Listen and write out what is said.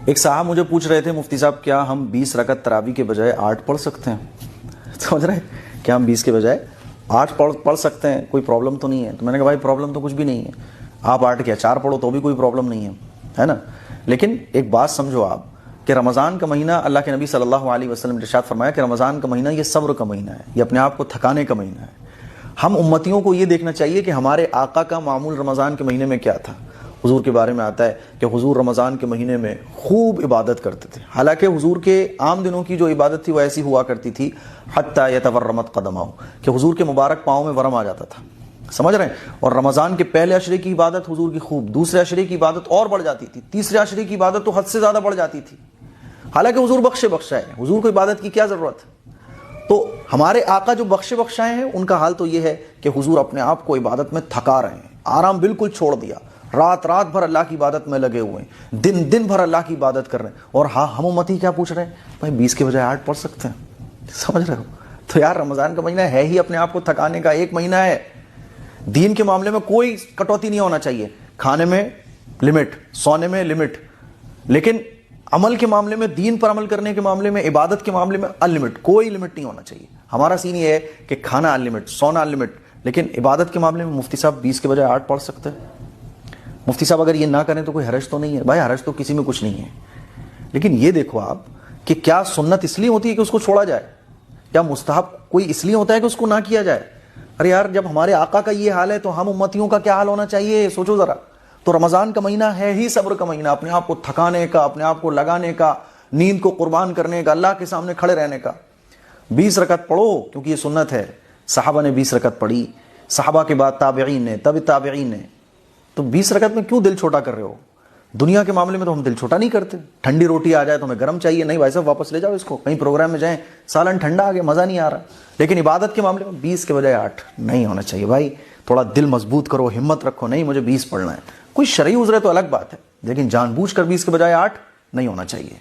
ایک صاحب مجھے پوچھ رہے تھے مفتی صاحب کیا ہم 20 رکعت تراویح کے بجائے 8 پڑھ سکتے ہیں؟ سمجھ رہے ہیں؟ کیا ہم 20 کے بجائے 8 پڑھ سکتے ہیں؟ کوئی پرابلم تو نہیں ہے؟ تو میں نے کہا بھائی پرابلم تو کچھ بھی نہیں ہے، آپ 8 کیا 4 پڑھو تو بھی کوئی پرابلم نہیں ہے نا. لیکن ایک بات سمجھو آپ کہ رمضان کا مہینہ، اللہ کے نبی صلی اللہ علیہ وسلم نے ارشاد فرمایا کہ رمضان کا مہینہ یہ صبر کا مہینہ ہے، یہ اپنے آپ کو تھکانے کا مہینہ ہے. ہم امتیوں کو یہ دیکھنا چاہیے کہ ہمارے آقا کا معمول رمضان کے مہینے میں کیا تھا. حضور کے بارے میں آتا ہے کہ حضور رمضان کے مہینے میں خوب عبادت کرتے تھے. حالانکہ حضور کے عام دنوں کی جو عبادت تھی وہ ایسی ہوا کرتی تھی حتی یتورمت قدمہ، کہ حضور کے مبارک پاؤں میں ورم آ جاتا تھا. سمجھ رہے ہیں؟ اور رمضان کے پہلے عشرے کی عبادت حضور کی خوب، دوسرے عشرے کی عبادت اور بڑھ جاتی تھی، تیسرے عشرے کی عبادت تو حد سے زیادہ بڑھ جاتی تھی. حالانکہ حضور بخشا ہے، حضور کو عبادت کی کیا ضرورت ہے؟ تو ہمارے آقا جو بخشائے ہیں ان کا حال تو یہ ہے کہ حضور اپنے آپ کو عبادت میں تھکا رہے ہیں، آرام بالکل چھوڑ دیا، رات بھر اللہ کی عبادت میں لگے ہوئے ہیں، دن بھر اللہ کی عبادت کر رہے ہیں. اور ہاں ہم امتی کیا پوچھ رہے ہیں؟ بھائی 20 کے بجائے 8 پڑھ سکتے ہیں؟ سمجھ رہے ہو؟ تو یار رمضان کا مہینہ ہے ہی اپنے آپ کو تھکانے کا ایک مہینہ ہے. دین کے معاملے میں کوئی کٹوتی نہیں ہونا چاہیے، کھانے میں لمٹ، سونے میں لمٹ، لیکن عمل کے معاملے میں، دین پر عمل کرنے کے معاملے میں، عبادت کے معاملے میں انلمٹ، کوئی لمٹ نہیں ہونا چاہیے. ہمارا سین یہ ہے کہ کھانا انلمٹ، سونا انلمٹ، لیکن عبادت کے معاملے میں مفتی صاحب 20 کے بجائے 8 پڑھ سکتے ہیں. مفتی صاحب اگر یہ نہ کریں تو کوئی حرج تو نہیں ہے؟ بھائی حرج تو کسی میں کچھ نہیں ہے، لیکن یہ دیکھو آپ کہ کیا سنت اس لیے ہوتی ہے کہ اس کو چھوڑا جائے؟ کیا مستحب کوئی اس لیے ہوتا ہے کہ اس کو نہ کیا جائے؟ ارے یار جب ہمارے آقا کا یہ حال ہے تو ہم امتیوں کا کیا حال ہونا چاہیے؟ سوچو ذرا. تو رمضان کا مہینہ ہے ہی صبر کا مہینہ، اپنے آپ کو تھکانے کا، اپنے آپ کو لگانے کا، نیند کو قربان کرنے کا، اللہ کے سامنے کھڑے رہنے کا. 20 رکعت پڑھو کیونکہ یہ سنت ہے. صحابہ نے 20 رکعت پڑھی، صحابہ کے بعد تابعین نے، تب تابعین نے. تو 20 رکعت میں کیوں دل چھوٹا کر رہے ہو؟ دنیا کے معاملے میں تو ہم دل چھوٹا نہیں کرتے. ٹھنڈی روٹی آ جائے تو ہمیں گرم چاہیے، نہیں بھائی صاحب واپس لے جاؤ اس کو. کہیں پروگرام میں جائیں سالن ٹھنڈا آ گیا، مزہ نہیں آ رہا. لیکن عبادت کے معاملے میں 20 کے بجائے 8 نہیں ہونا چاہیے. بھائی تھوڑا دل مضبوط کرو، ہمت رکھو، نہیں مجھے 20 پڑھنا ہے. کوئی شرعی عذر ہے تو الگ بات ہے، لیکن جان بوجھ کر 20 کے بجائے 8 نہیں ہونا چاہیے.